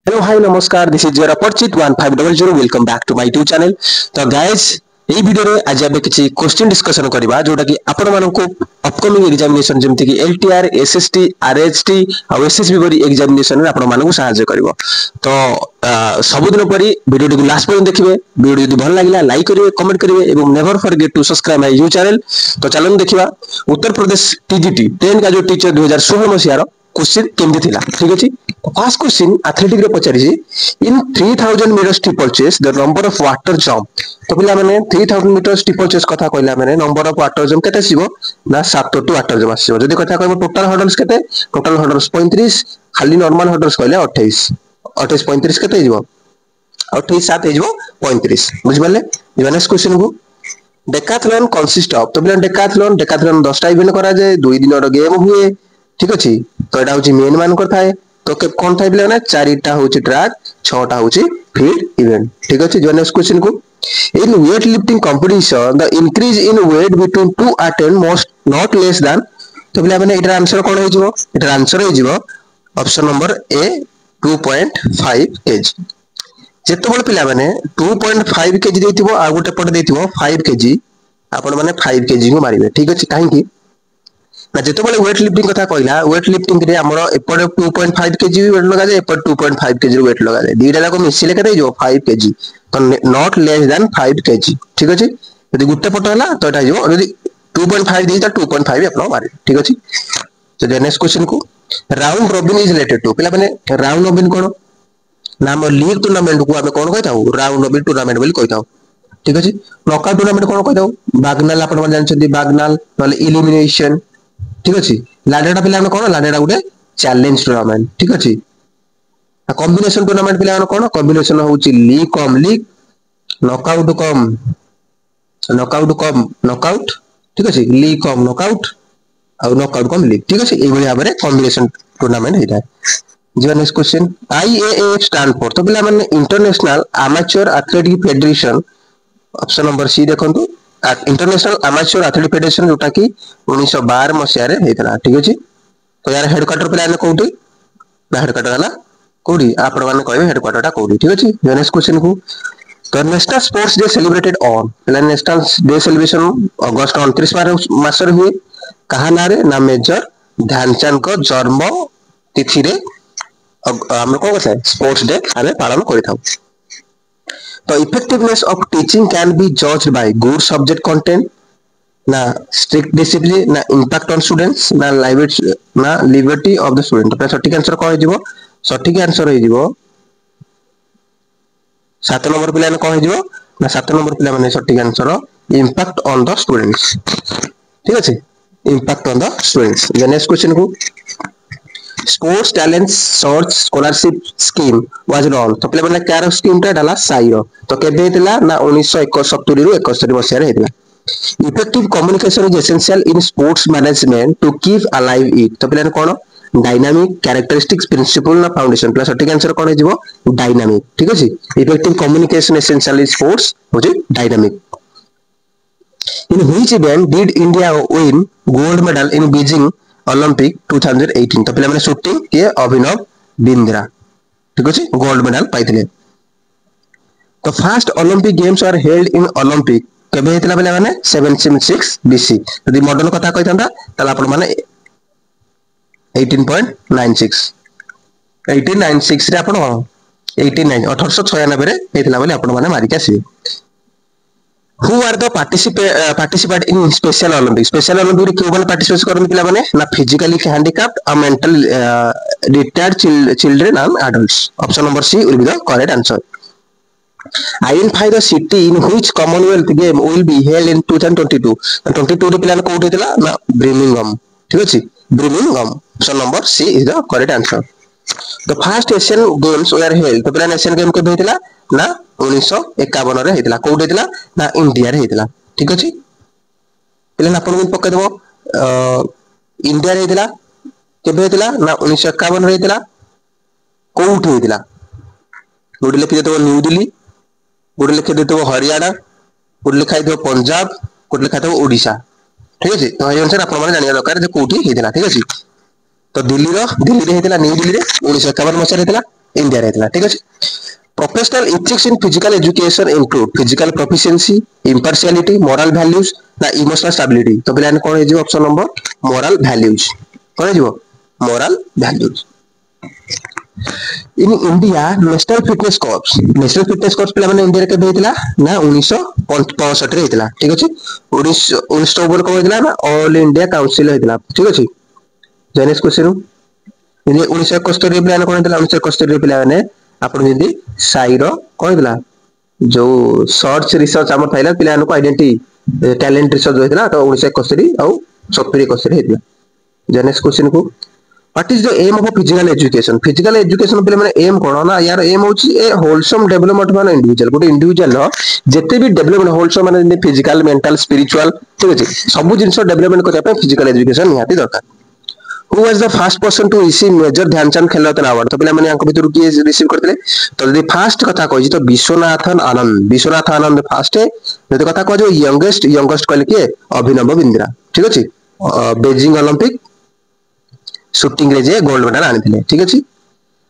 Hello hi नमस्कार this is your अपरिचित 1500 welcome back to my YouTube channel. तो guys এই ভিডিওরে আজ আমি কিছু কোশ্চেন ডিসকশন করিবা जोटा कि आपण मानक अपकमिंग एग्जामिनेशन जेमति कि एलटीआर एसएसटी आरएचटी और एसएसबी परी एग्जामिनेशन रे आपण मानक सहायता करिवो। तो सबुदिन परी वीडियो को लास्ट पर्यंत देखिबे। वीडियो यदि भल लागिला लाइक करिवे कमेंट करिवे एवं never forget to subscribe my YouTube channel. तो चलन देखिबा उत्तर प्रदेश टीजीटी 10 का जो टीचर 2016 मसिया रो क्वेश्चन केमति थिला। ठीक अछि। फर्स्ट क्वेश्चन एथलेटिक रे पचारि in 3000 metre steeplechase the number of water jump. तो पिला माने 3000 मीटर स्टीपल चेस कथा कहला माने नंबर ऑफ वाटर जंप केते आसीबो ना 7 टू वाटर जंप आसीबो। जदी कथा कहबो टोटल हर्डल्स केते टोटल हर्डल्स 35 खाली नॉर्मल हर्डल्स कहले 28 28 35 केते हिजबो 28 7 हिजबो 35 बुझ पाले। नेक्स्ट क्वेश्चन को डेकाथलॉन कंसिस्ट ऑफ। तो पिला डेकाथलॉन डेकाथलॉन 10 टा इवेंट करा जाय 2 दिन रो गेम हुए। ठीक अछि। तो एटा होची मेन मान कर थाए। तो के कोन थाए पिला ना 4टा होची ट्रैक 6टा होची फील्ड इवेंट। ठीक अछि। जो नेक्स्ट क्वेश्चन को in weight lifting competition the increase in weight between two attempt must not less than. तो पिला माने एटा आंसर कोन हो जिवो एटा आंसर हो जिवो ऑप्शन नंबर ए 2.5 केजी। जेते बळ पिला माने 2.5 केजी देथिबो आ गोटे पट देथिबो 5 केजी आपण माने 5 केजी को मारिबे। ठीक अछि। काहे कि ना जेते बळे वेट लिफ्टिंग कथा कहला वेट लिफ्टिंग रे हमर एपड 2.5 केजी वेट लगा जाय एपड 2.5 केजी वेट लगा जाय दीटा लाको मिसिले केते जो 5 केजी। तो नॉट लेस देन 5 केजी। ठीक अछि। यदि गुटे पट हला तो एटा जो यदि 2.5 दी त 2.5 आपण मारे। ठीक अछि। तो नेक्स्ट क्वेश्चन को round robin is related to. पिला माने राउंड रॉबिन कोन ना हम लीग टूर्नामेंट को हम कोन कहताऊ राउंड रॉबिन टूर्नामेंट बोली कहताऊ। ठीक अछि। नॉकआउट टूर्नामेंट कोन कहताऊ बागनाल आपण मन जानछथि बागनाल नले एलिमिनेशन। ठीक अछि। लाडेटा पिला कोन लाडेटा गुटे चैलेंज टूर्नामेंट। ठीक अछि। कॉम्बिनेशन टूर्नामेंट पिला कोन कॉम्बिनेशन होउची league cum league knockout cum knockout. ठीक अछि। लीग कम नॉकआउट और नॉकआउट कम लीग। ठीक अछि। एई भली भाबरे कॉम्बिनेशन टूर्नामेंट हेता। जो next question IAAF stand for. तो पिला माने international amateur athletic federation. Option number C देखंतु इंटरनेशनल एमेच्योर एथलेटिक फेडरेशन जोटा कि 1912 मसिया रे हेतला। ठीक अछि। तो यार हेडक्वार्टर पिला ने कोठी ना हेडक्वार्टर हला कोठी आपण माने कहबे हेडक्वार्टर टा कोठी। ठीक अछि। नेक्स्ट क्वेश्चन को तो national sports day celebrated on. National day celebration अगस्त 29 मास रे हुए कहा ना रे ना मेजर ध्यानचंद को जन्म तिथि रे हम को कहता है स्पोर्ट्स डे हमें पालन करिथाउ। तो effectiveness of teaching can be judged bye good subject content ना स्ट्रिक्ट डिसिप्लिन ना इंपैक्ट ऑन स्टूडेंट्स ना लिबर्टी ऑफ द स्टूडेंट। तो सठिक आंसर कौन हो सठिक आंसर हो 7 नंबर पिला ने कौन हो ना 7 नंबर पिला माने सठिक answer impact on the students. ठीक अछि। Impact on the students. Next question को sports talent search scholarship scheme was launch. तो पिला माने कार स्कीम टा डाला साइरो। तो केबे हेतला ना 1971 रु 71 मसिया रे हेतला। Effective communication is essential in sports management to keep alive it। तो पिलाने कोन डायनामिक कैरेक्टरिस्टिक्स प्रिंसिपल ना फाउंडेशन प्लस सठिक आंसर कोन हेजिवो डायनामिक। ठीक अछि। Effective communication essential in sports होजे dynamic. In which event did India win gold medal in Beijing Olympic 2018। तो पिला माने शूटिंग के अभिनव बिंद्रा। ठीक अछि। गोल्ड मेडल पाइथिले। तो first Olympic games are held in Olympic केबे हेतला बेला माने 776 बीसी। यदि मॉडर्न कथा कहथांता तला आपण माने 18.96 1896 रे आपण 89 1896 रे हेतला बोली आपण माने मारि के आसी। Who are the participant in special Olympics? Special Olympic रे क्यों माने पार्टिसिपेट करन पिला माने ना फिजिकली हैंडिकैप्ड और mental retarded children and adults. Option number C will be the correct answer. Identify the city in which Commonwealth game will be held in 2022। 22 रे पिला कोठी हेतला ना ब्रिमिंघम। ठीक अछि। Birmingham. Option number C is the correct answer. The first Asian Games were held। तो पिला Asian game केबे हेतला ना 1951 रे हेतला कोठी हेतला ना इंडिया रे हेतला। ठीक अछि। पिला आपण को पक्का देबो इंडिया रे हेतला केबे हेतला ना 1951 रे हेतला कोठी हेतला गोटे लिखि देतो न्यू दिल्ली गोटे लिखि देतो हरियाणा गोटे लिखा देतो पंजाब गोटे लिखा देतो ओडिशा। ठीक अछि। तो ए अनुसार आपण माने जानिया दरकार जे कोठी हेतला। ठीक अछि। तो दिल्ली रे हेतला न्यू दिल्ली रे 1951 मसिया हेतला इंडिया रे हेतला ठीक अछि professional ethics in physical education include physical proficiency impartiality moral values ना इमोशनल स्टेबिलिटी तो प्लान कोन हे ऑप्शन नंबर मोरल वैल्यूज कोन हे moral values in India national fitness course पे मैंने इंडिया के हेतला ना 1965 रे हेतला ठीक अछि 19 ओवर को हेतला ना ऑल इंडिया काउंसिल हेतला ठीक अछि जनेस क्वेश्चन ये 1971 प्लान कोन हेतला 1971 पिला माने आपण जदी साइरो कोन हेतला जो सर्च रिसर्च हमर थाइला पिला को आइडेंटिटी टैलेंट रिसर्च हेतला तो 1971 आ 70 हेतला जनेस क्वेश्चन को What is the aim of a physical education? Physical education पे मैंने aim कौन ना यार aim होची ए wholesome development माने individual गोटे individual नो जितने भी development wholesome माने जितने physical, mental, spiritual ठीक है जी सब जिनिस development करने पे physical education निहाती दरकार. Who was the first person to receive Major Dhyanchand खेल रत्न award? तो पहले मैंने यहाँ कभी तो रुकिए receive करते ले तो यदि first कथा कोई जी तो विश्वनाथ आनंद first है यदि कथा कोई जो youngest कहले कि अभिनव बिंद्रा ठीक है जी बेजिंग ओलंपिक शूटिंग रे जे गोल्ड मेडल आनिथिले ठीक अछि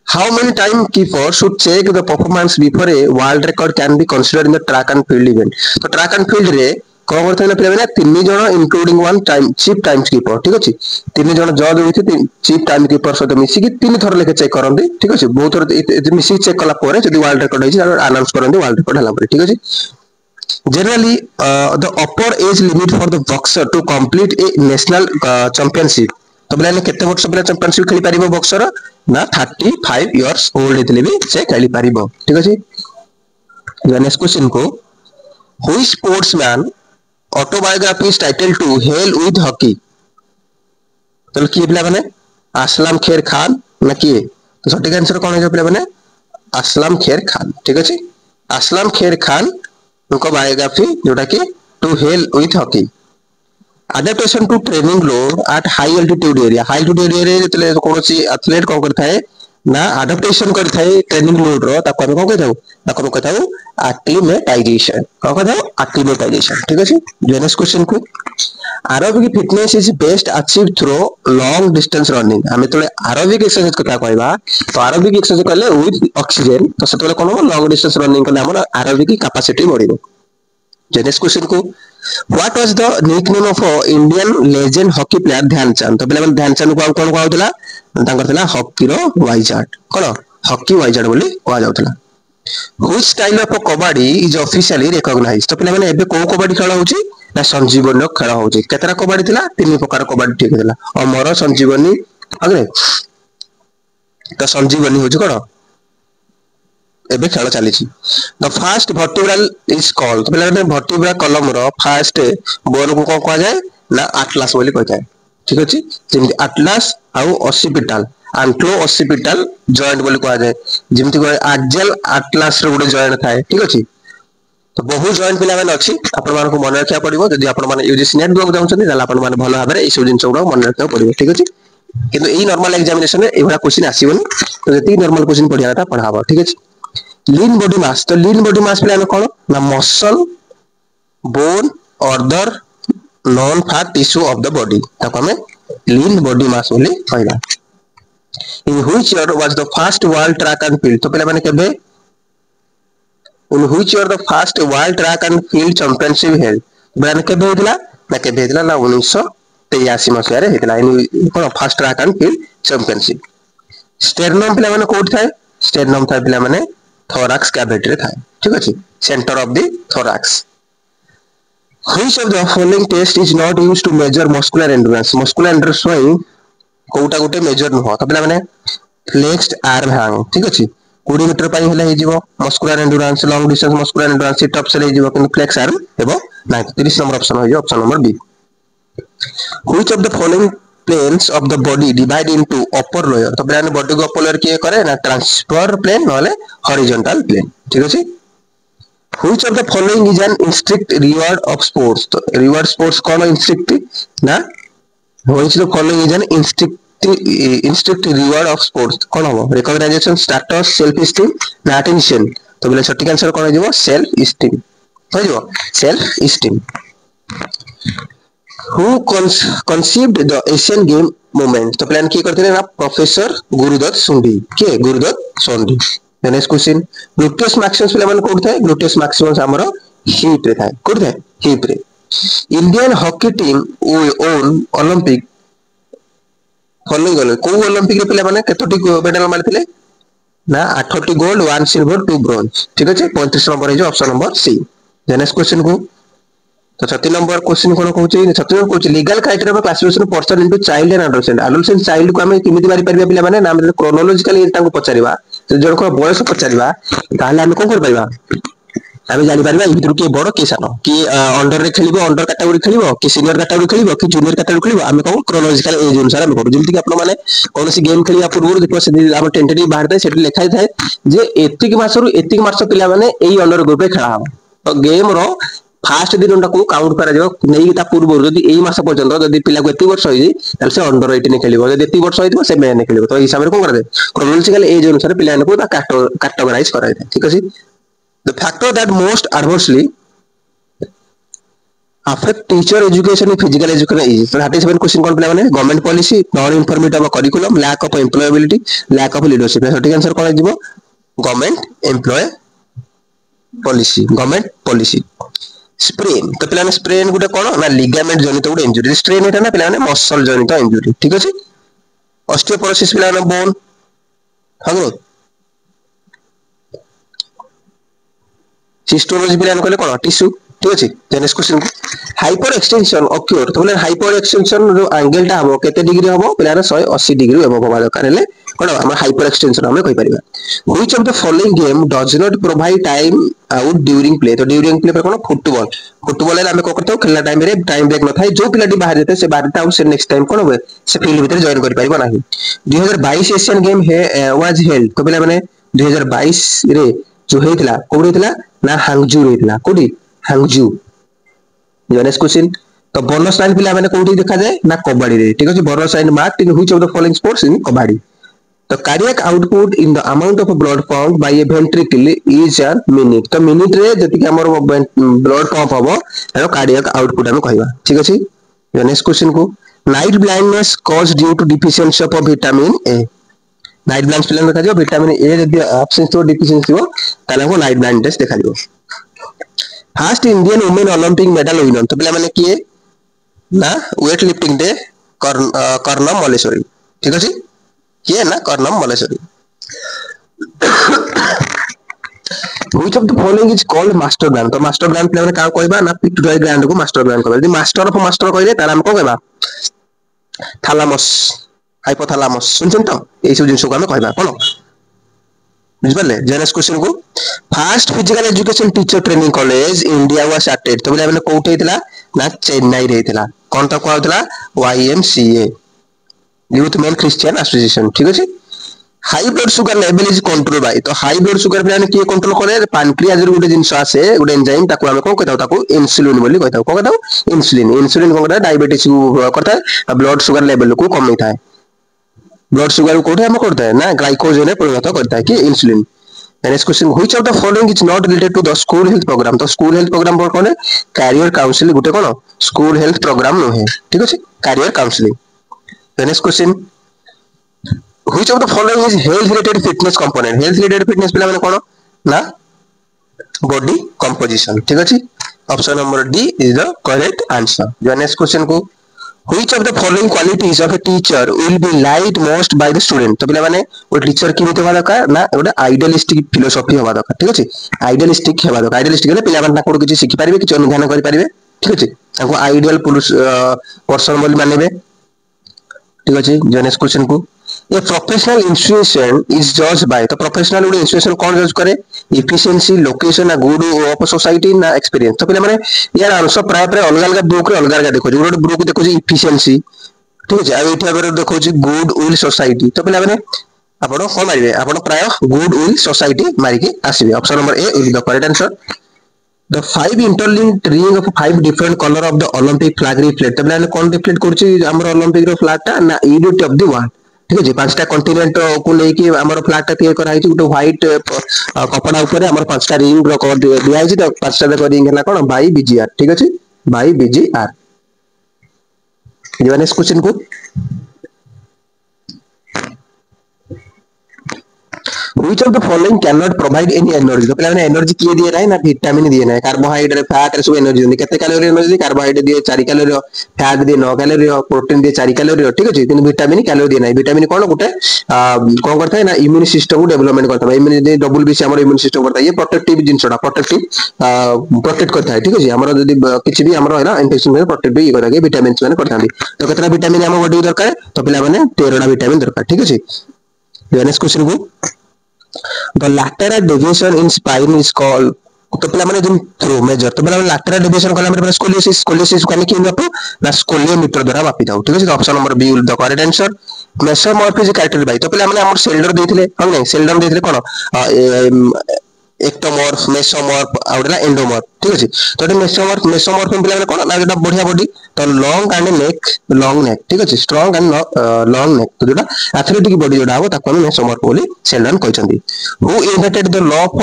how many time keeper should check the performance before a world record can be considered in the track and field event तो ट्रैक एंड फील्ड रे कोन करथले प्ले माने तीन जण including one time chief time keeper ठीक अछि तीन जण जज होइथे चीफ टाइम कीपर सहित मिसी कि तीन थर लेके चेक करंदी ठीक अछि बहुत थर मिसी चेक कला परे जदी वर्ल्ड रिकॉर्ड होइछि अनाउंस करंदी वर्ल्ड रिकॉर्ड हला परे ठीक अछि generally the upper age limit for the boxer to complete a national championship तो बोले केते वर्ष पिला चैंपियनशिप खेली परिबो बॉक्सर ना 35 इयर्स ओल्ड हेतले भी से खेली परिबो ठीक अछि नेक्स्ट क्वेश्चन को who sportsman autobiography is title to hell with hockey तो की पिला माने असलम खेर खान ना की तो सटीक आंसर कोन है पिला माने असलम खेर खान ठीक अछि असलम खेर खान उनको बायोग्राफी जोटा कि to hell with hockey adaptation to training load at high altitude area जतले कोनोसी एथलीट कोन करथाय ना adaptation करथाय ट्रेनिंग लोड रो ताको हम कोन कहथाउ ताको हम कहथाउ acclimatization कोन कहथाउ acclimatization ठीक अछि नेक्स्ट क्वेश्चन को aerobic fitness is best achieved through long distance running हम तले aerobic exercise कथा कहबा तो aerobic exercise करले with oxygen तो सेतले कोन long distance running करले हमर aerobic capacity बढ़िबो नेक्स्ट क्वेश्चन को What was the nickname of Indian legend hockey player Dhyanchand तो पहले ध्यानचंद को कोन कहउतला तांकर थला हॉकी रो वाइजार्ड कोन हॉकी वाइजार्ड बोली कहा जाउतला Which style of kabaddi is officially recognized तो पहले माने एबे को कबड्डी खेल होउची ना संजीवनी खेल होउची केतरा कबड्डी थिला तीन प्रकार कबड्डी ठीक थिला अमर संजीवनी अगरे तो संजीवनी होउची कोन एबे खेल चली the first vertebral is called तो पहले वर्टिब्रा कॉलम रो फास्ट बोन को कोन कहा जाय ना एटलस बोली कहता है ठीक अछि जेमि एटलस आउ ऑसिपिटल एंक्लो ऑसिपिटल जॉइंट बोली कहा जाय जेमि को एक्सल एटलस रो गुडे जॉइंट थाए ठीक अछि तो बहु जॉइंट पिला माने अछि आपण मान को मन रखिया पड़िबो जदि आपण माने यूजीसी नेट ब्लॉग जाउछन ताला आपण माने भलो भाबरे ए सब जिंस गुडा मन रखिया पड़िबो ठीक अछि किंतु ए नॉर्मल एग्जामिनेशन रे एबा क्वेश्चन आसीबन तो जति नॉर्मल क्वेश्चन पढ़िया था पढ़ाबो ठीक अछि लीन बॉडी मास तो लीन बॉडी मास प्लान कौन ना muscle bone order non fat tissue of the body ताको हमें लीन बॉडी मास बोली कहला in which year was the first world track and field तो पहले माने केबे in which year the first world track and field championship held माने केबे हेतला ना 1983 मसिया रे हेतला इन कोन first track and field championship स्टेरनम पिला माने कोड थाए स्टेरनम थाए पिला माने thorax cavity रे थाए ठीक अछि centre of the thorax which of the following test is not used to measure muscular endurance ପାଇଁ कोउटा गोटे मेजर न हो तबला माने flexed arm hang ठीक अछि 20 मीटर ପାଇଁ हेले हे जीवो muscular endurance long distance muscular endurance sit up से हे जीवो किन flex arm एबो 39 नंबर ऑप्शन हो option number B which of the following planes of the body divide into upper lower तो ब्रेन बॉडी को अपर लोअर किए करे ना ट्रांसफर प्लेन नले हॉरिजॉन्टल प्लेन ठीक अछि which of the following is an instinct reward of sports तो reward sports कोन instinct ना which the following is an instinct reward of sports कोन हो recognition status self esteem ना attention तो बोले सटीक आंसर कोन हो self esteem हो जो self esteem who conceived the Asian game movement तो प्लान किए करते ना प्रोफेसर गुरुदत्त सुंडी के गुरुदत्त सुंडी नेक्स्ट क्वेश्चन ग्लूटियस मैक्सिमस पिला मन कोड थाए ग्लूटियस मैक्सिमस हमरो हिप रे थाए कोड थाए हिप रे Indian hockey team own Olympic following गले को ओलंपिक रे पिला माने केतोटी मेडल मारथिले ना 8टी गोल्ड 1 सिल्वर 2 ब्रोंज ठीक अछि 35 नंबर है जो option number C next question को तो 36 नंबर क्वेश्चन कोन कहउछि 36 नंबर कहउछि legal criteria of classification person into child and adolescent child को हमें किमिति मारि परबा पिला माने नाम क्रोनोलॉजिकली ताको पचारिबा तो जण को बयस पचारिबा ताले हम कोन कर परबा आमे जानि परबा इ के बड़ के सानो कि अंडर रे खेलिबो अंडर कैटेगरी खेलिबो कि सीनियर कैटेगरी खेलिबो कि जूनियर कैटेगरी खेलिबो आमे कहू क्रोनोलॉजिकल एज अनुसार हम करू जल्दी कि आपण माने कोनोसी गेम खेलिया पूर्व देखो से हम टेंटेटिव बाहर थाए सेठी लिखाई थाए जे एतिक मासरु एतिक मास पिला माने एई अंडर ग्रुप रे खेला हो तो गेम रो फास्ट दिन को काउंट करा जाव नहीं ता पूर्व जदी एई मास पर्यंत जदी पिला को एति वर्ष होई ताल से अंडर 18 खेलिबो जदी एति वर्ष होइतबो से मैंने खेलिबो तो हिसाब रे कोन करा दे क्रोनोलॉजिकल एज अनुसार पिला को कैटेगराइज करा दे ठीक अछि the factor that most adversely affect teacher education and physical education is 37 question कौन पिला माने government policy non informative curriculum lack of employability lack of leadership सटीक आंसर कौन जीवो government employ policy government policy स्प्रेन तो पिला स्प्रेन गुटे कौन ना लिगामेंट जनित गुटे इंजुरी स्ट्रेन एटा ना पिला मसल जनित इंजुरी ठीक अछि ऑस्टियोपोरोसिस पिला बोन हगो हिस्टोलॉजी प्लान कहले कोन टिश्यू ठीक अछि next question hyper extension occur तो बोले हाइपर एक्सटेंशन जो एंगल ता हबो केते डिग्री हबो प्लान 180 डिग्री हबो होबा दरकार हेले कोन हम हाइपर एक्सटेंशन हम कहि परिबा which of the following game does not provide time out during play तो ड्यूरिंग प्ले पर कोन फुटबॉल हम को करतो खेलना टाइम रे टाइम ब्रेक न थाए जो पिलाटी बाहर जेते से बाहर ताउ से नेक्स्ट टाइम कोन होबे से फील्ड भीतर जॉइन करि परिबो नाही 2022 एशियन गेम है वाज हेल्ड तो पिला माने 2022 रे जो हेतला कोन हेतला ना हांगजू हेतला कोडी हांगजू नेक्स्ट क्वेश्चन तो बोनस लाइन पिला माने कोडी देखा जाए ना कबड्डी रे ठीक अछि bonus line mark in which of the following sports in kabaddi तो cardiac output in the amount of blood pump by a ventricle is a minute तो मिनिट रे जति कि हमर ब्लड पंप हबो तारो कार्डियक आउटपुट हम कहबा ठीक अछि नेक्स्ट क्वेश्चन को night blindness cause due to deficiency of vitamin A night blindness पिला देखा जाओ विटामिन ए जति एब्सेंस तो डिफिशिएंसी हो ताले हमको नाइट ब्लाइंडनेस देखा जाओ first Indian women Olympic medal winner तो पिला माने किए ना weight lifting day Karnam Malleswari ठीक अछि किए ना Karnam Malleswari which of the following is called master brand तो मास्टर ब्रांड पिला माने का कहबा ना पिट्यूटरी ग्लैंड को मास्टर ब्रांड कहबा यदि मास्टर ऑफ मास्टर कहले ताला हम को कहबा थैलामस हाइपोथैलामस सुनछन तो एई सब जिंस को हम कहबा कोन बुझबले नेक्स्ट क्वेश्चन को first physical education teacher training college India was started तो बोले कोठे हेतला ना चेन्नई रे हेतला कोन तो कहउतला YMCA youth main Christian association ठीक अछि high blood sugar level is control by तो हाई ब्लड शुगर प्लान के कंट्रोल करे पैनक्रियाज रे गुटे जिंस आसे गुटे एंजाइम ताको हम कोन कहताउ ताको इंसुलिन बोली कहताउ कोन कहताउ इंसुलिन इंसुलिन कोन करता डायबिटीज को करता है ब्लड शुगर लेवल को कमैता है ब्लड शुगर को हम करता है ना ग्लाइकोजन में परिणत करता है कि insulin next question which of the following is not related to the school health programme तो स्कूल हेल्थ प्रोग्राम पर कोन कैरियर काउंसलिंग गुटे कोन स्कूल हेल्थ प्रोग्राम नो है ठीक अछि career counselling next question which of the following is health related fitness component health related fitness पिला माने कोन ना बॉडी कंपोजिशन ठीक अछि option number D is the correct answer next question को which of the following qualities of a teacher will be liked most by the student तो पिला माने ओ टीचर की होते वाला का ना ओडा आइडियलिस्टिक फिलोसॉफी होबा दरकार ठीक अछि आइडियलिस्टिक हेबा दरकार आइडियलिस्टिक ले पिला माने कोड किछि सिखि परिबे किछि अनुधान करि परिबे ठीक अछि ताको आइडियल पर्सन बोली मानेबे ठीक अछि नेक्स्ट क्वेश्चन को ए प्रोफेशनल इंस्टीट्यूशन इज जज बाय तो प्रोफेशनल इंस्टीट्यूशन कौन जज करे एफिशिएंसी लोकेशन ना गुड ऑफ सोसाइटी ना एक्सपीरियंस तो पिला माने यार आंसर प्राय प्राय अलग अलग बुक रे अलग अलग देखो जो बुक देखो जी एफिशिएंसी ठीक है आ एठा बेर देखो जी गुड विल सोसाइटी तो पिला माने आपण कोन मारिबे आपण प्राय गुड विल सोसाइटी मारि के आसीबे option number A is the correct answer the five interlinked ring of five different color of the Olympic flag reflect tabla ने कौन रिफ्लेक्ट करछि हमर ओलंपिक रो फ्लैग ता ना यूनिटी ऑफ द वर्ल्ड ठीक है पांचटा कॉन्टिनेंट को लेके हमर फ्लैग ता तैयार करा हिछि गुटे व्हाइट कपड़ा ऊपर हमर पांचटा रिंग रो दिया हिछि त पांचटा देखो रिंग हला कोन बाय बीजीआर ठीक अछि बाय बीजीआर नेक्स्ट क्वेश्चन को which of the following cannot provide any energy? तो पिलाने एनर्जी किए दिए नहीं ना विटामिन दिए नहीं कार्बोहाइड्रेट फैट रे सब एनर्जी दिए केते कैलोरी एनर्जी कार्बोहाइड्रेट दिए 4 कैलोरी फैट दिए 9 कैलोरी प्रोटीन दिए 4 कैलोरी ठीक अछि किंतु विटामिन कैलोरी दिए नहीं विटामिन कोन गुटे कोन करता है ना इम्यून सिस्टम को डेवलपमेंट करता है इम्यून डब्ल्यूबीसी हमर इम्यून सिस्टम करता है ये प्रोटेक्टिव जिंसडा प्रोटेक्टिव प्रोटेक्ट करता है ठीक अछि हमर जदी किछि भी हमर है ना इन्फेक्शन में प्रोटेक्ट भी करके विटामिन्स माने करता है तो केतना विटामिन हम बॉडी दरकार तो पिला माने 13 टा विटामिन दरकार ठीक अछि नेक्स्ट क्वेश्चन को the lateral deviation in spine is called तो पिला माने जन थ्रू मेजर तो पिला lateral deviation कला हमरे स्कोलियोसिस को कने कि मापो ना स्कोलियोमीटर द्वारा मापी जाऊ ठीक है option number B will the correct answer mesomorphism character by तो पिला माने हमर सेल्डर देथिले हम नहीं सेल्डर देथिले कोन एक्टोमॉर्फ मेसोमॉर्फ आउडला एंडोमॉर्फ ठीक अछि तो मेसोमॉर्फ पिला माने कोन ना जेटा बढ़िया बॉडी तो लॉन्ग एंड नेक ठीक अछि स्ट्रांग एंड लॉन्ग नेक तो जेटा एथलेटिक बॉडी जेटा हो ताको हम मेसोमॉर्फ बोली सेल्डन कहचंदी who invented the law of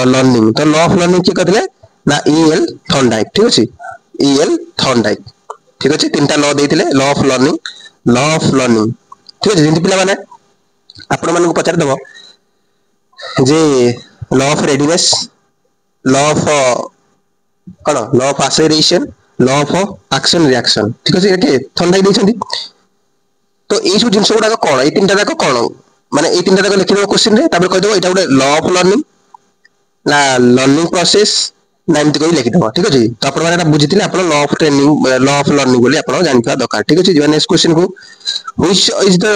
learning तो लॉ ऑफ लर्निंग की कहले ना ईएल थॉर्नडाइक ठीक अछि ईएल थॉर्नडाइक ठीक अछि तीनटा लॉ देथिले लॉ ऑफ लर्निंग ठीक अछि जिंति पिला माने आपण मानक पचार दबो जे law of readiness law of कौन law of acceleration law of action reaction ठीक अछि एके थंडाई दैछंती तो एई सब जिंस गुडा कोन ए तीनटा जाक कोन माने ए तीनटा जाक लिखिनो क्वेश्चन रे तापर कह देबो एटा गुडे लॉ ऑफ लर्निंग ना लर्निंग प्रोसेस ना एमति कोइ लिखि देबो ठीक अछि तो आपण माने बुझितिले आपण law of training law of learning बोली आपण जानिथवा दरकार ठीक अछि जीवन नेक्स्ट क्वेश्चन को which is the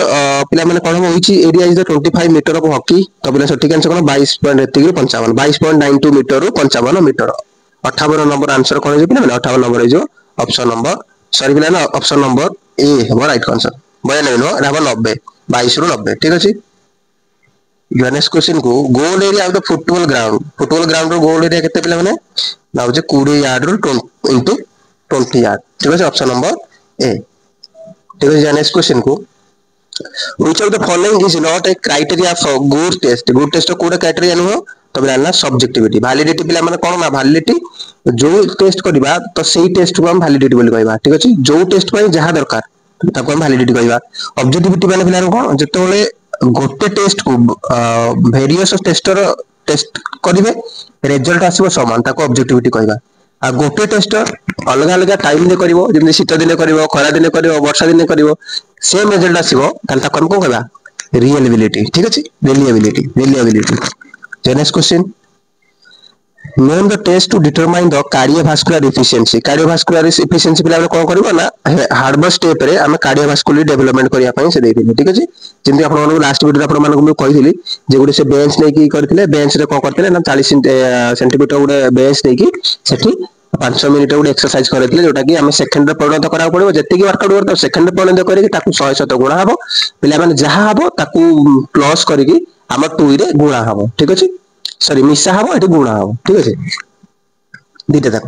पिला माने कोन which area is the 25 metre of hockey तो पिला सटीक आंसर कोन 22.55 22.92 मीटर 55 मीटर 58 नंबर आंसर कोन जे पिला 58 नंबर जो ऑप्शन नंबर सॉरी पिला ना ऑप्शन नंबर ए हमर राइट आंसर 92 नो राबर 90 22 रो 90 ठीक अछि नेक्स्ट क्वेश्चन को goal area of the football ground रो गोल एरिया केते पिला माने ना हो जे 20 यार्ड रो इनटू 20 यार्ड ठीक अछि ऑप्शन नंबर ए ठीक है नेक्स्ट क्वेश्चन को which of the following is not a criteria for good test good criteria नो तो जानना सब्जेक्टिविटी वैलिडिटी पिला माने कोन ना वैलिडिटी जो टेस्ट करबा तो सेही टेस्ट को हम वैलिडिटी बोली कहबा ठीक अछि जो टेस्ट पय जहा दरकार ताको हम वैलिडिटी कहबा ऑब्जेक्टिविटी माने पिला कोन जते बेले गोटे टेस्ट को वेरियस टेस्टर टेस्ट करिवे रिजल्ट आसीबो समान ताको ऑब्जेक्टिविटी कहबा आ गोटे टेस्ट अलग अलग टाइम दे करिवो जेमि शीत दिन करिवो खरा दिन करिवो वर्षा दिन करिवो सेम रिजल्ट आसीबो ताल ताको हम को कहबा रिलायबिलिटी ठीक अछि reliability next question name the test to determine the cardiovascular efficiency पिला कोन करबो ना हार्डवर स्टेप रे हम कार्डियोवास्कुलर डेवलपमेंट करिया पई से देथिले ठीक अछि जेंति आपण मानको लास्ट वीडियो आपण मानको मैं कहिथिली जे गुडे से बेंच नै की करथिले बेंच रे कोन करथिले ना 40 सेंटीमीटर गुडे बेंच नै की सेठी 5 मिनिट गुडे एक्सरसाइज करथिले जोटा की हम सेकंड रे परिणत करा पड़िबो जति की वर्कआउट करतो सेकंड रे परिणत करी ताकू 100 गुणा हबो पिला माने जहा हबो ताकू प्लस करी की हम 2 रे गुणा हबो ठीक अछि सॉरी मिसा हबो एठी गुणा हबो ठीक अछि दीटा तक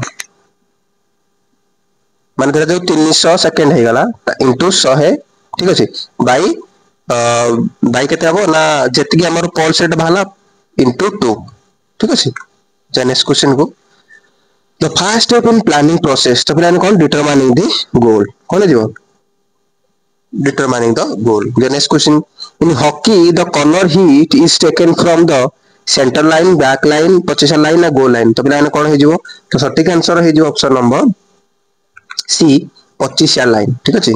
मान कर जो 300 सेकंड हे गला इनटू 100 है ठीक अछि बाई केते हबो ना जति की हमर पल्स रेट भाला इनटू 2 ठीक अछि जे नेक्स्ट क्वेश्चन को the first step in planning process तो प्लान कौन डिटरमाइनिंग द गोल कौन जीव determining the goal the next question in hockey the corner hit is taken from the centre line back line position line ना goal line तो plan कौन हे जीव तो सटीक आंसर हे जीव option number C 25 yard line ठीक अछि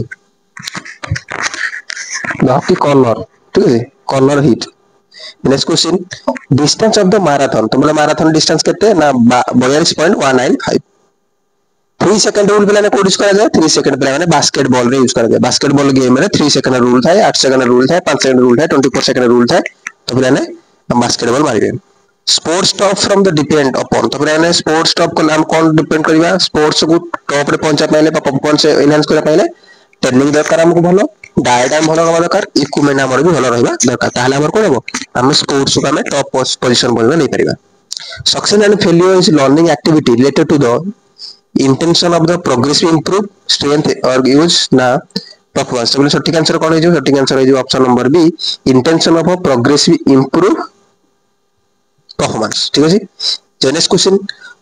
द हॉकी कॉर्नर ठीक अछि corner hit next question distance of the marathon तो मतलब मैराथन डिस्टेंस केते ना 42.195 3 सेकंड रूल पिलाने कोड यूज करा जाए 3 सेकंड पिलाने बास्केटबॉल रे यूज करा जाए बास्केटबॉल गेम रे 3 सेकंड रूल थाए 8 सेकंड रूल थाए 5 सेकंड रूल थाए 24 सेकंड रूल थाए तो पिलाने बास्केटबॉल मारिबे sports top from the depend upon तो पिलाने स्पोर्ट्स टॉप को नाम कोन डिपेंड करबा स्पोर्ट्स को टॉप रे पहुंचा पाइले परफॉर्मेंस एनहांस करा पाइले ट्रेनिंग दरकार हमको भलो डायग्राम भलो रहबा दरकार इक्विपमेंट हमर भी भलो रहबा दरकार ताले हमर कोन हो हम स्पोर्ट्स को हम टॉप पोजीशन बोलबा नै परिबा success and failure is learning activity related to the intention of the progressive improve strength और यूज ना परफॉर्मेंस तो सटीक आंसर कोन हो सटीक आंसर हो option number B intention of progressive improve performance ठीक है next question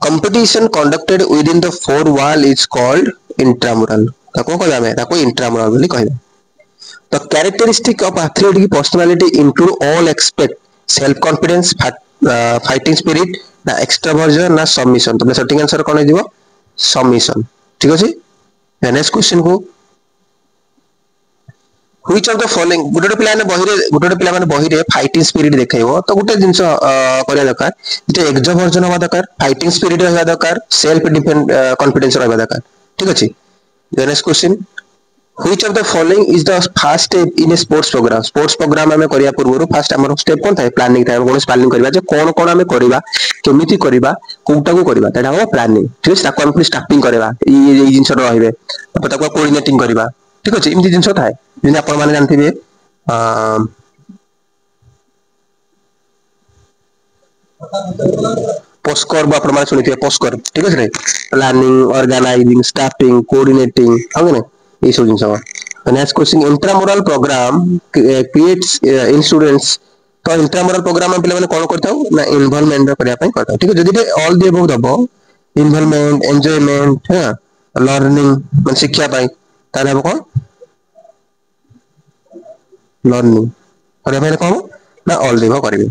competition conducted within the four wall is called intramural ताको कहबा हमें ताको इंट्रामुरल बोली कहबा the characteristic of athletic personality include all aspect self confidence, fighting spirit ना extraversion ना सबमिशन। तो सटिंग आंसर कोन हे दिबो सबमिशन। ठीक अछि। नेक्स्ट क्वेश्चन को व्हिच ऑफ द फॉलोइंग गुटे पिला ने बही रे फाइटिंग स्पिरिट देखाइबो तो गुटे जिंस करिया दरकार जे एक्सट्रावर्जन होबा दरकार, फाइटिंग स्पिरिट होबा दरकार, सेल्फ डिफेंड कॉन्फिडेंस होबा दरकार। ठीक अछि। Next question which of the following is the first step in a sports programme. Sports programme हमें करिया पूर्व फर्स्ट हमर स्टेप कोन थाए प्लानिंग थाए। कोन प्लानिंग करबा जे कोन कोन हमें करबा केमिति करबा कोटा को करबा तेडा हो प्लानिंग। ठीक अछि। ताको हम स्टार्टिंग करबा ई जिंस रहइबे तो ताको कोऑर्डिनेटिंग करबा। ठीक अछि। इमति जिंस थाए जेने आपण माने जानथिबे पोस्कर बा प्रमाण सुनिथिबे पोस्कर। ठीक अछि रे प्लानिंग ऑर्गेनाइजिंग स्टाफिंग कोऑर्डिनेटिंग हम ने ए सब जिंस। Next question intramural program creates in students. तो इंट्रामुरल प्रोग्राम हम पिला माने कोन करथाउ ना इन्वॉल्वमेंट करिया पय करथाउ। ठीक है जदि ऑल द अबव दबो इन्वॉल्वमेंट एन्जॉयमेंट है लर्निंग मन शिक्षा पय ताले हम कोन लर्निंग करिया पय कोन ना ऑल द अबव करिवे।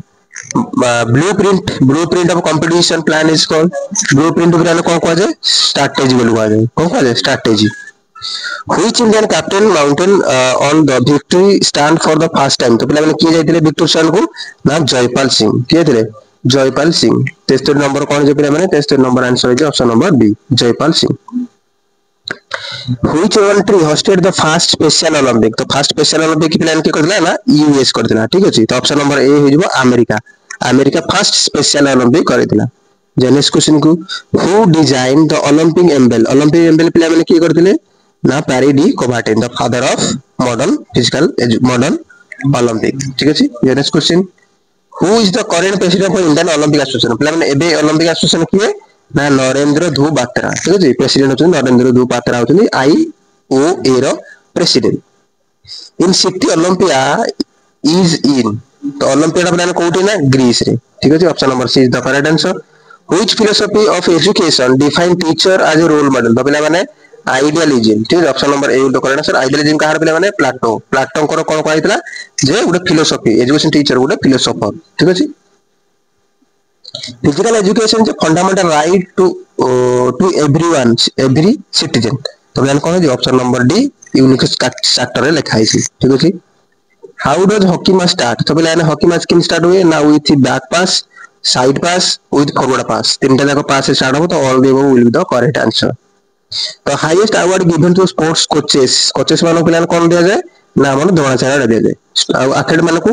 Blueprint of competition plan is called blueprint plan कोन को जाय स्ट्रेटजी बोल को जाय कोन को जाय strategy. Which Indian captain mountain on the victory stand for the first time। तो पिला माने किए जाइतिले विक्टोरी स्टैंड को ना जयपाल सिंह किए थिले जयपाल सिंह। 73 नंबर कोन जे पिला माने 73 नंबर आंसर है option number B Jaipal Singh. Which country hosted the first special olympic। तो फर्स्ट स्पेशल ओलंपिक प्लान के करला ना यूएस करथिला। ठीक अछि। तो ऑप्शन नंबर ए हो जिवो America. America first special Olympic करथिला। नेक्स्ट क्वेश्चन को who design the Olympic emblem पिला माने की करथिले ना Pierre de Coubertin the father of modern Olympic. ठीक अछि। Next question who is the current president of Indian Olympic association. प्ले माने एबे ओलंपिक एसोसिएशन किए ना नरेंद्र ध्रुव बात्रा। ठीक अछि। प्रेसिडेंट होछन नरेंद्र ध्रुव बात्रा होछन आईओए रो president. In city Olympia is in. तो ओलंपियाड प्लान कोठी ना ग्रीस रे। ठीक अछि। Option number C is the correct answer. Which philosophy of education define teacher as a role model. तो पिला माने आइडियलिज्म। ठीक है option number A the correct answer. Idealism कहार पिला माने प्लाटो। प्लाटो को कोन कहैतला जे गुटे फिलोसफी एजुकेशन टीचर गुटे फिलोसोफर। ठीक अछि। फिजिकल एजुकेशन जो fundamental right to everyone every citizen. तो प्लान कोन है option number D unique chapter रे लिखा है। ठीक अछि। How does hockey match start. तो पिला हॉकी मैच किन स्टार्ट हुए ना with back pass side pass with forward pass तीनटा जाको पास से स्टार्ट हो। तो all the above will be the correct answer. तो highest award given to sports coaches मान पिला कोन दिया जाए ना मन द्रोणाचार्य दिया जाए। एथलीट मान को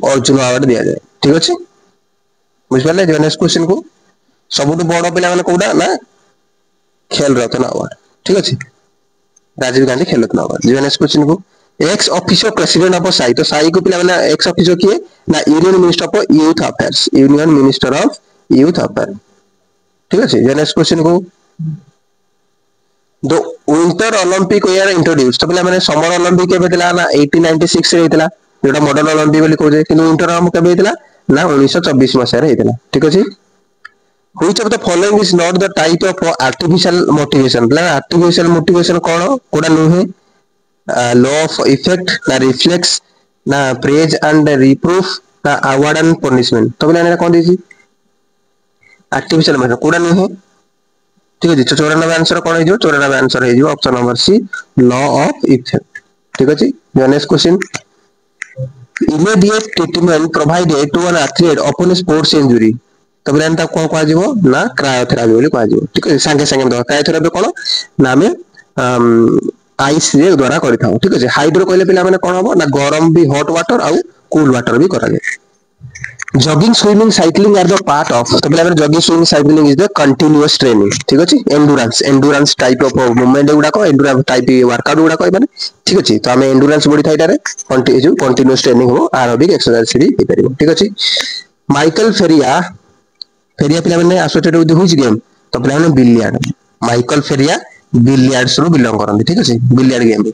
अर्जुन अवार्ड दिया जाए। ठीक अछि। बुझ पाले। नेक्स्ट क्वेश्चन को सबुठु बड़ पिला माने कोडा ना खेल रत्न अवार्ड। ठीक अछि। Rajiv Gandhi Khel Ratna award. Next question को ex officer president of SAI. तो साई को पिला माने एक्स ऑफिसर किए ना union minister of youth affairs union minister of youth affair. ठीक अछि। नेक्स्ट क्वेश्चन को the winter Olympic were introduce. तो पिला माने समर ओलंपिक केबे दिला ना 1896 रे हेतला जेटा मॉडर्न ओलंपिक बोली कहै किंतु विंटर ओलंपिक केबे हेतला ना 1924 मसिया रे हेतला। ठीक अछि। Which of the following is not the type of artificial motivation. प्ले आर्टिफिशियल मोटिवेशन कोन कोडा नुहे लॉ ऑफ इफेक्ट ना रिफ्लेक्स ना प्रेज एंड रिप्रूफ ना अवार्ड एंड पनिशमेंट। तो पिला ने कोन दिसी आर्टिफिशियल मोटिवेशन कोडा नुहे। ठीक है। 94 आंसर कौन है 94 आंसर है option number C law of effect. ठीक है। Next question immediate treatment provided to an athlete upon sports injury. तो ब्रेन ता कोन कहा जीवो ना क्रायोथेरापी बोली कहा जीवो। ठीक है। संगे संगे दो क्रायोथेरापी कोन ना में आइस रे द्वारा करिथाउ। ठीक है। हाइड्रो कहले पिला माने कोन हबो ना गरम भी हॉट वाटर आउ कूल वाटर भी करा जाय। Jogging swimming cycling are the part of. तो पिला jogging swimming cycling is the continuous training. ठीक अछि। एंडुरेंस टाइप ऑफ मूवमेंट गुडा को एंडुरेंस टाइप वर्कआउट गुडा को माने। ठीक अछि। तो हमें एंडुरेंस बॉडी थाइटा रे कंटीन्यूअस ट्रेनिंग हो एरोबिक एक्सरसाइज भी हे परिबो। ठीक अछि। माइकल फेरिया पिला माने एसोसिएटेड विथ व्हिच गेम। तो पिला माने बिलियर्ड। माइकल फेरिया बिलियर्ड्स रो बिलोंग करन। ठीक अछि। Billiard game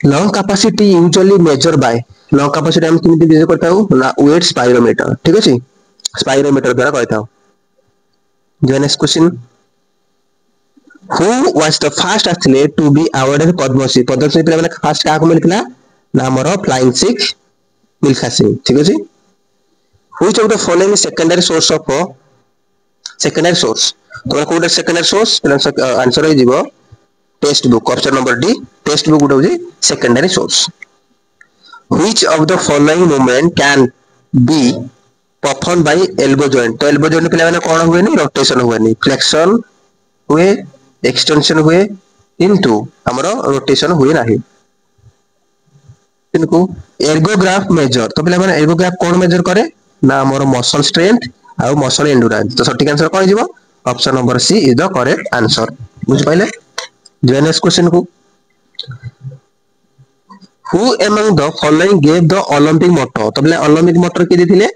lung capacity usually measure by lung capacity हम किमिति मेजर करता हूं ना वेट स्पाइरोमीटर। ठीक अछि। स्पाइरोमीटर द्वारा कहता हूं। Next question who was the first athlete to be awarded Padma Shri. Padma Shri पिला माने फर्स्ट का को मिलथिला ना हमर फ्लाइंग सिख मिल्खा सिंह। ठीक अछि। Which of the following is secondary source of secondary source? तो कोड secondary source आंसर है जीवो text book option number D text book Gute होजी secondary source. Which of the following movement can be performed by elbow joint? तो elbow joint पिला माने कोन हुए नहीं rotation हुए नहीं फ्लेक्शन हुए एक्सटेंशन हुए किंतु हमरो रोटेशन हुए नहीं इनको एर्गोग्राफ मेजर तो पिला माने एर्गोग्राफ कोन मेजर करे ना हमरो मसल स्ट्रेंथ आ मसल एंडुरेंस तो सटीक आंसर कोन जीवो option number C is the correct answer बुझ पाइले जो नेक्स्ट क्वेश्चन को who among the following gave the olympic motto तो पिला ओलंपिक मोटर के दिथिले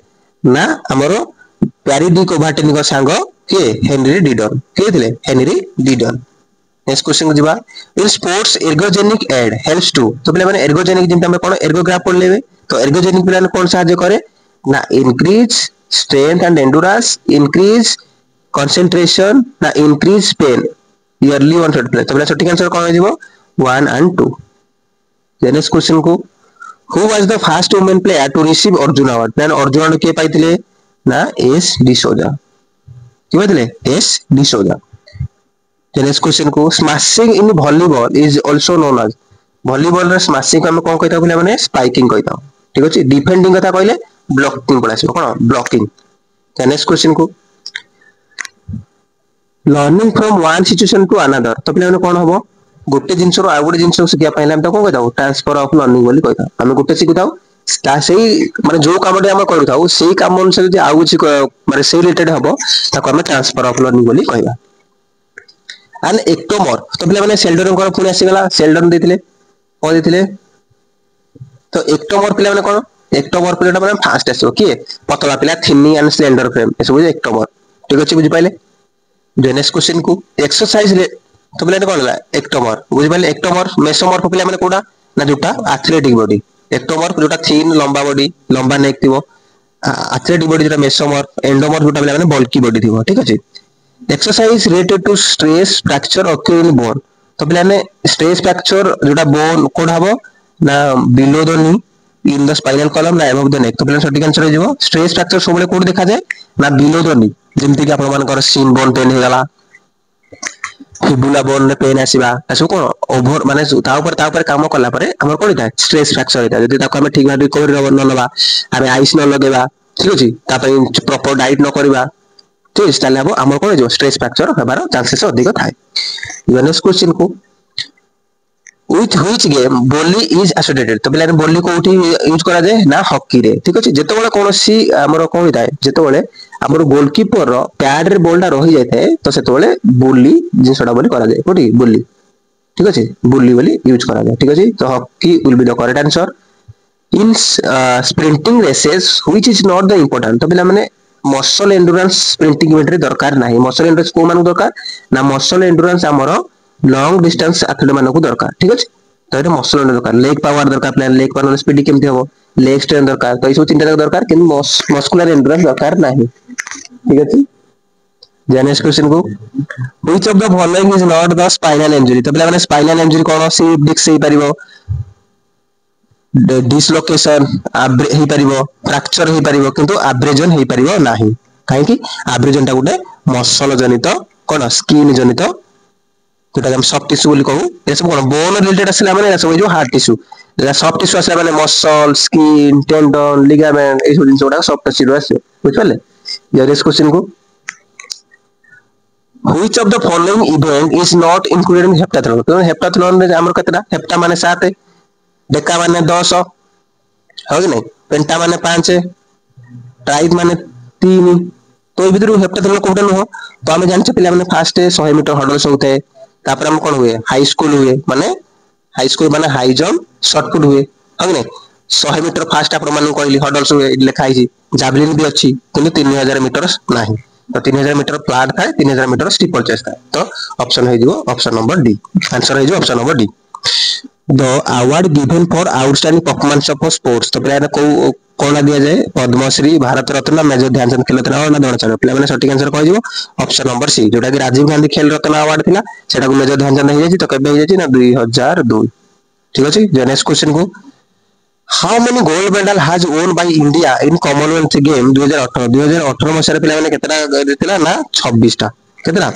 ना हमरो प्यारी डी कोभाटेनी को सांग के हेनरी डिडन के दिले हेनरी डिडन नेक्स्ट क्वेश्चन को जीवा in sports ergogenic aid helps to तो पिला माने एर्गोजेनिक जिंता में कोन एर्गोग्राफ पढ़ लेबे तो एर्गोजेनिक पिला ने कोन सहायता करे ना increase strength and endurance increase concentration ना इंक्रीज पेन ईयरली 100 प्ले तो पिला सटीक आंसर कोन जीवो 1 and 2 नेक्स्ट क्वेश्चन को who was the first women player to receive Arjun award प्लान अर्जुन अवार्ड के पाइथिले ना एस डिसोजा के पाइथिले एस डिसोजा नेक्स्ट क्वेश्चन को smashing in volleyball is also known as volleyball रे स्मैशिंग हम कोन कहता बोले माने स्पाइकिंग कहता ठीक अछि डिफेंडिंग कथा कहले ब्लॉकिंग पड़ा आसीबो कोन ब्लॉकिंग नेक्स्ट क्वेश्चन को learning from one situation to another तो पिला माने कोन हबो गोटे जिंस रो आ गोटे जिंस सिखिया पहिले हम त कोन कहता ट्रांसफर ऑफ लर्निंग बोली कहता हम गोटे सिखिताऊ ता सेही माने जो कामटे हम करथाऊ सेही काम अनुसार जे आउ छि माने से रिलेटेड हबो ताको हम ट्रांसफर ऑफ लर्निंग बोली कहबा एंड एक्टोमर तो पिला माने सेल्डन को पुणी आसी गला सेल्डन देथिले कोन देथिले तो एक्टोमर पिला माने कोन एक्टोमर पिलाटा माने फास्ट आसो के पतला पिला थिनी एंड स्लेंडर फ्रेम एसो बुझे एक्टोमर ठीक अछि बुझि पाइले नेक्स्ट क्वेश्चन को एक्सरसाइज रे तो पिला कोन ला एक्टोमर बुझि पाइले एक्टोमर मेसोमर पिला माने कोडा ना जोटा एथलेटिक बॉडी एक्टोमर जोटा थिन लंबा बॉडी लंबा नेक थिबो एथलेटिक बॉडी जोटा मेसोमर एंडोमर जोटा पिला माने बल्की बॉडी थिबो ठीक अछि exercise related to stress fracture occur in bone तो पिला ने स्ट्रेस फ्रैक्चर जोटा बोन कोड हबो ना below the knee in the spinal column ना अबव द नेक तो पिला सटीक आंसर हो जिवो स्ट्रेस फ्रैक्चर सोबले कोड देखा जाए ना बिलो द नी जेमति कि आपण मानकर सीन बोन पेन हे गला फिबुला बोन ने पेन आसीबा असो कोन ओवर माने ता ऊपर काम करला परे हमर कोन था स्ट्रेस फ्रैक्चर हेता जदि ताको हम ठीक भाबे रिकवरी न लबा हम आइस न लगेबा ठीक अछि ता पई प्रॉपर डाइट न करबा तो इस ताले हम कोन जो स्ट्रेस फ्रैक्चर हेबार चांसेस अधिक थाए नेक्स्ट क्वेश्चन को with which game volley is associated तो पिला volley को उठी यूज करा जाए ना हॉकी रे ठीक अछि जेतो बेले कोनोसी हमरो कोन होइताय जेतो बेले हमरो गोलकीपर रो पैड रे बॉलटा रही जायते तो सेतो बेले volley जिसडा बोली करा जाए कोठी volley ठीक अछि volley बोली यूज करा जाए ठीक अछि तो hockey will be the correct answer in sprinting races which is not the important तो पिला माने मसल एंडुरेंस स्प्रिंटिंग इवेंट रे दरकार नाही मसल एंडुरेंस को मानु दरकार ना मसल एंडुरेंस हमरो लॉन्ग डिस्टेंस एथलीट मानक दरकार ठीक अछि तो एटा मसल दरकार लेग पावर दरकार प्लान लेग पावर स्पीड केमति होबो लेग स्ट्रेंथ दरकार तो इसो चिंता दरकार कि मस्कुलर एंडुरेंस दरकार नाही ठीक अछि नेक्स्ट क्वेश्चन को which of the following is not the spinal injury तो पिला माने स्पाइनल इंजरी कोन स्लिप डिस्क हे परिबो डिसलोकेशन हे परिबो फ्रैक्चर हे परिबो किंतु एब्रेजन हे परिबो नाही काहे कि एब्रेजन ता गुटे मसल जनित कोन स्किन जनित जोटा हम सॉफ्ट टिश्यू बोली कहू ए सब कोन बोन रिलेटेड असला माने सब जो हार्ड टिश्यू जेटा सॉफ्ट टिश्यू असला माने मसल स्किन टेंडन लिगामेंट ए सब जिंस जोटा सॉफ्ट टिश्यू आसे बुझ पाले नेक्स्ट क्वेश्चन को which of the following event is not included in heptathlon तो हेप्टाथलॉन रे हमर कतरा हेप्टा माने 7 डेका माने 10 हो कि नहीं पेंटा माने 5 ट्राइब माने 3 तो ए भीतर हेप्टाथलॉन कोटा न हो तो हम जान छ पिला माने फर्स्ट 100 मीटर हर्डल्स होते तापर हम कोन हुए हाई स्कूल हुए माने हाई जंप शॉर्ट पुट हुए हो कि नहीं 100 मीटर फास्ट आपण माने कहली हर्डल्स हुए लिखा है जावलिन भी अछि किंतु 3000 मीटर नाही तो 3000 मीटर फ्लैट थाए 3000 मीटर स्टीपल चेस थाए तो ऑप्शन है जो ऑप्शन नंबर डी आंसर है जो option number D the award given for outstanding performance of sports तो प्लेयर को कोना दिया जाए पद्मश्री भारत रत्न मेजर ध्यानचंद खेल रत्न अवार्ड ना द्रोणाचार्य प्लेयर माने सटीक आंसर कह जिवो ऑप्शन नंबर सी जोटा कि राजीव गांधी खेल रत्न अवार्ड थिला सेटा को मेजर ध्यानचंद हे जाई तो केबे हे जाई ना 2002 ठीक अछि जे नेक्स्ट क्वेश्चन को how many gold medal has won by India in Commonwealth Game 2018 मसिया पिला माने केतेटा जितिला ना 26 टा केतेटा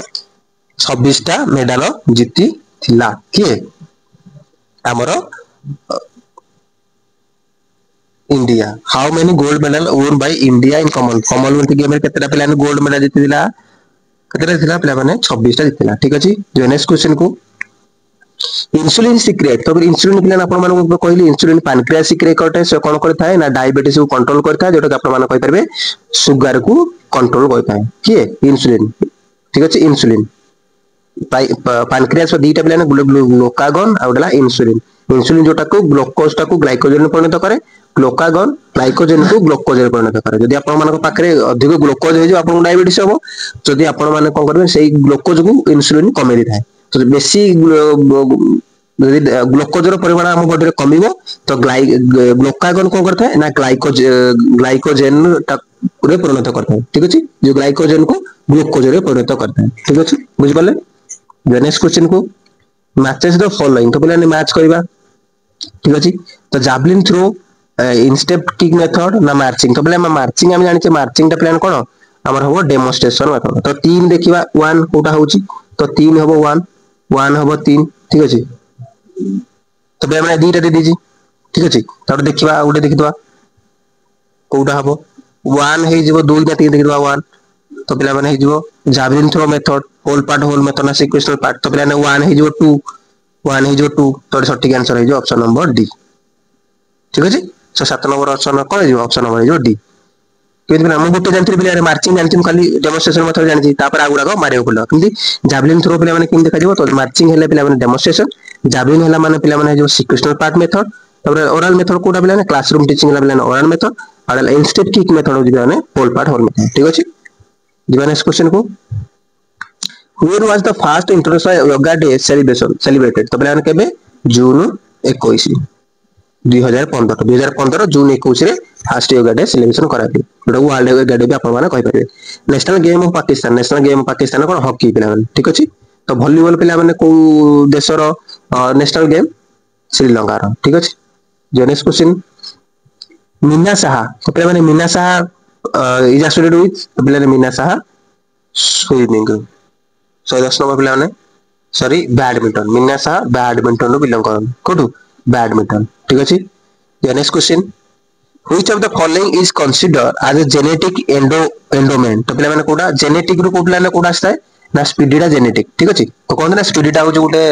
26 टा मेडल जीती थिला किए हमरो India how many gold medal won by India in Commonwealth Game केतेटा पिला ने गोल्ड मेडल जीतिला केतेटा थिला पिला माने 26 टा जीतिला ठीक अछि जो नेक्स्ट क्वेश्चन को इंसुलिन सिक्रेट तो इंसुलिन पिला आपण माने कहली इंसुलिन पैनक्रियास सिक्रेट करते से कोन करता है ना डायबिटीज को कंट्रोल करता है जोटा कि आपण माने कहि परबे शुगर को कंट्रोल करता है किए इंसुलिन ठीक अछि इंसुलिन पैनक्रियास दीटा पिला ग्लूकागन आ उडला इंसुलिन इंसुलिन जोटा को ग्लूकोज टा को ग्लाइकोजेन में परिणत करे ग्लूकागन ग्लाइकोजेन को ग्लूकोज में परिणत करे जदि आपण माने पाखरे अधिक ग्लूकोज हे जो आपण डायबिटीज हो जदि आपण माने कोन करबे सेही ग्लूकोज को इंसुलिन कमे दी थाए तो बेसी यदि ग्लूकोज परिमाण आम बॉडी में कमिबो तो ग्लूकागन कौन करता है ना ग्लाइकोजेन रे परिणत करता है ठीक अछि जो ग्लाइकोजेन को ग्लूकोज रे परिणत करता है ठीक अछि बुझ पाले नेक्स्ट क्वेश्चन को मैचेस द फॉलोइंग तो पहले मैच करबा ठीक अछि तो जावलिन थ्रो इंस्टेप किक मेथड ना मार्चिंग तो पहले हम मार्चिंग हम जानि मार्चिंग टा प्लान कोन हमर हबो डेमोन्स्ट्रेशन मेथड तो 3 देखिबा 1 कोटा होची तो 3 हबो 1 1 हबो 3 ठीक अछि तो पे हमने दीटा दे दीजी ठीक अछि तब देखिबा उडे देखिदवा कोटा हबो 1 हे जिवो 2 ना 3 देखिदवा 1 तो पिला माने हे जिवो javelin throw method whole method ना सिक्वेंशियल पार्ट तो पिला ने 1 हे जिवो 2 1 हे जिवो 2 तो सटीक आंसर हे जिवो ऑप्शन नंबर डी ठीक अछि सो 7 नंबर ऑप्शन कोन जिवो ऑप्शन नंबर जिवो डी क्योंकि हम गोटे जानथि पिला मार्चिंग जानथि खाली डेमोन्स्ट्रेशन मेथड जानथि तापर आगुडा को मारियो पड़लो किंतु जावलिन थ्रो पिला माने किन देखा जिवो तो मार्चिंग हेले पिला माने डेमोन्स्ट्रेशन जावलिन हेला माने पिला माने जो सिक्वेंशियल पार्ट मेथड तापर ओरल मेथड कोटा पिला ने क्लासरूम टीचिंग हेला पिला ने ओरल मेथड और इंस्टेंट किक मेथड हो जिवो ने होल पार्ट होल मेथड ठीक अछि जिवो नेक्स्ट क्वेश्चन को when was the first international yoga day celebrated तो पिला ने केबे जून 21 2015 जून 21 रे फर्स्ट योगा डे सेलिब्रेशन कराबे जोटा वर्ल्ड योगा डे भी आपण माने कहि परिबे नेशनल गेम ऑफ पाकिस्तान कोन हॉकी पिला माने ठीक अछि तो वॉलीबॉल पिला माने को देशर नेशनल गेम श्रीलंका रो ठीक अछि जो नेक्स्ट क्वेश्चन मीना साहा तो पिला माने Meena Saha is associated with तो पिला मीना साहा स्विमिंग 10 नंबर पिला माने sorry badminton Meena Saha badminton रो बिलोंग करन कोठु बैडमिंटन ठीक अछि जो next question which of the following is considered as a genetic endowment तो पिला माने कोडा जेनेटिक रो कोडला ने कोडा आस्ता है ना स्पीडीडा जेनेटिक ठीक अछि तो कोन ना स्पीडीडा हो जो गुटे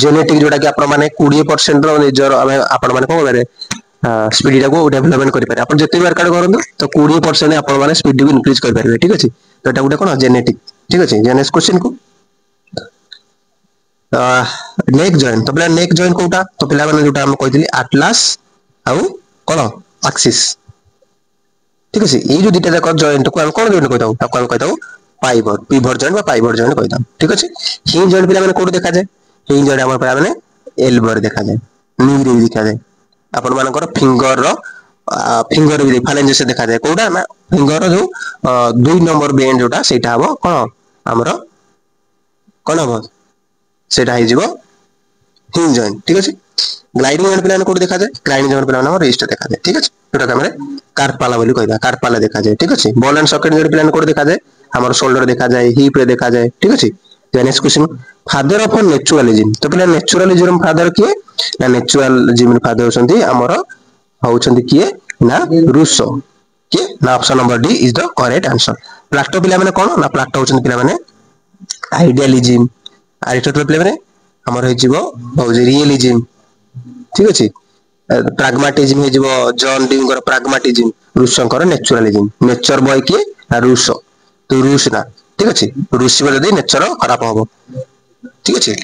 जेनेटिक जोटा कि आपण माने 20% रो निजर आपण माने कोन करे स्पीडीडा को डेवलपमेंट करि पारे आपण जते वर्क करन तो 20% आपण माने स्पीड को इंक्रीज कर पारे ठीक अछि तो एटा गुटे कोन जेनेटिक ठीक अछि नेक्स्ट क्वेश्चन को नेक जॉइंट तो पिला नेक जॉइंट कोटा तो पिला माने जोटा हम कहितली एटलास आउ कोन एक्सिस ठीक अछि ए जो दिटा जाक जॉइंट को हम कोन जॉइंट कहताउ ताको हम कहताउ पिभट जॉइंट बा पाइवट जॉइंट कहताउ ठीक अछि हिंज जॉइंट पिला माने कोड देखा जाय हिंज जॉइंट हमर पिला माने एल्बो देखा जाय नी रे देखा जाय आपण मानकर फिंगर भी फालेंज से देखा जाय कोडा ना फिंगर जो 2 नंबर बेंड जोटा सेटा हबो कोन हमरो कोन हबो सेटा हे जिवो हिंज जॉइंट ठीक अछि ग्लाइडिंग जॉइंट पिला कोड देखा जाय ग्लाइडिंग जॉइंट पिला हमर रिस्ट देखा जाय ठीक अछि जोटा हमरे कार्पाला बोली कहबा कार्पाला देखा जाय ठीक अछि बॉल एंड सॉकेट जॉइंट पिला कोड देखा जाय हमर शोल्डर देखा जाय हिप रे देखा जाय ठीक अछि next question father of naturalism तो पिला नेचुरलिज्म फादर किए ना नेचुरलिज्म फादर होसंती हमर होउछंती किए ना रूसो किए ना option number D is the correct answer Plato पिला माने कोन ना प्लाटो होउछंती पिला माने आइडियलिज्म अरिस्टोटल पिला माने हमर हे जीवो रियलिज्म ठीक अछि प्राग्माटिज्म हे जीवो जॉन ड्यूगर प्राग्माटिज्म रूसोंकर नेचुरलिज्म नेचर बॉय के रूसो तो रूस ना ठीक अछि रूस बदे नेचर खराब होबो ठीक अछि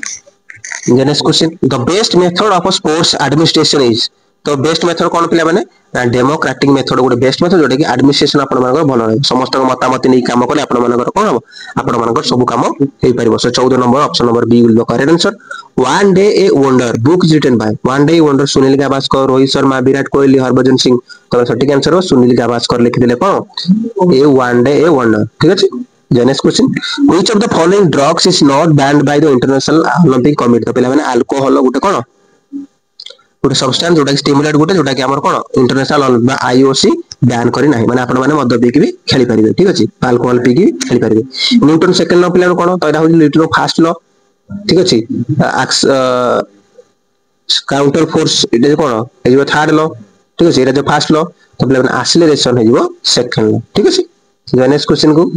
next question the best method of sports administration is तो बेस्ट मेथड कोन पिला माने डेमोक्रेटिक मेथड गोटे बेस्ट मेथड जोटा कि एडमिनिस्ट्रेशन आपण मानकर भलो है समस्त मतामत नै काम करले आपण मानकर कोन हो आपण मानकर सब काम हेई परिबो सो 14 number option number B will the correct answer one day a wonder book is written by one day wonder Sunil Gavaskar Rohit Sharma Virat Kohli Harbhajan Singh तो सटीक आंसर हो सुनील गावस्कर लिखि देले कोन a one day a wonder ठीक अछि next question which of the following drugs is not banned by the International Olympic Committee तो पिला माने अल्कोहल गुटे कोन गोटे सब्सटेंस जोटा स्टिमुलेट गोटे जोटा कि हमर कोन इंटरनेशनल बा आईओसी बैन करी नाही माने आपण माने मद पीकी भी खेली परिबे ठीक अछि अल्कोहल पीकी खेली परिबे न्यूटन सेकंड लॉ पिलान कोन तो एटा हो न्यूटन फर्स्ट लॉ ठीक अछि काउंटर फोर्स इटा कोन ए जो थर्ड लॉ ठीक अछि एटा जो फर्स्ट लॉ तो पिलान एक्सीलरेशन हे जो सेकंड लॉ ठीक अछि नेक्स्ट क्वेश्चन को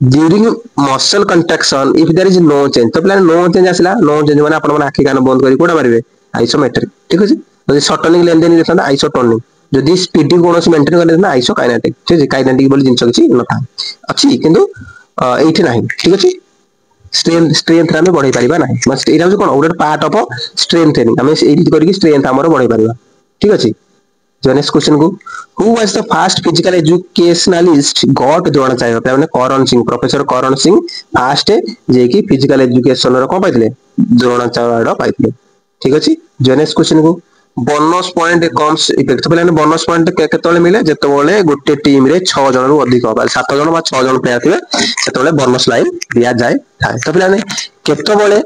during muscle contraction if there is no change तो पिलान नो चेंज आसला नो चेंज माने आपण माने आखि कान बंद करी कोडा मारिबे आइसोमेट्रिक ठीक अछि जदि शॉर्टनिंग लेन देन देता आइसोटोनिक जदि स्पीड कोनोसी मेंटेन करले ना आइसोकाइनेटिक ठीक अछि काइनेटिक बोली जिंस किछि नथा अछि किंतु एठी नाही ठीक अछि स्ट्रेंथ हमें बढ़ाई परिबा नाही बस एटा कोन ओडर पार्ट ऑफ स्ट्रेंथनिंग हमें एडी करिक स्ट्रेंथ हमर बढ़ाई परिबा ठीक अछि जो नेक्स्ट क्वेश्चन को who was the first physical educationalist got Dronacharya माने करण सिंह प्रोफेसर करण सिंह फर्स्ट जे कि फिजिकल एजुकेशन रो कोन पाइतले द्रोणाचार्य पाइतले ठीक अछि जो नेक्स्ट क्वेश्चन को बोनस पॉइंट कम्स इफेक्ट पहले बोनस पॉइंट केतले मिले जेतबेले गोटे टीम रे 6 जन रु अधिक बा 7 जन बा 6 जन प्लेयर थिबे सेतबेले बोनस लाइन दिया जाय थाए तो पिलाने केतबेले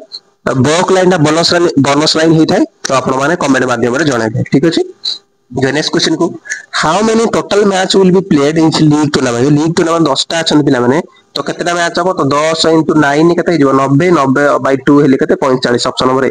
बॉक लाइन दा बोनस लाइन ही थाए तो आपण माने कमेंट माध्यम रे जणाय दे ठीक अछि जो नेक्स्ट क्वेश्चन को how many total match will be played in league tournament 10 टा अछन पिला माने तो केतेटा मैच हो तो 10 * 9 केते हिजो 90 90/2 हेले केते 45 ऑप्शन नंबर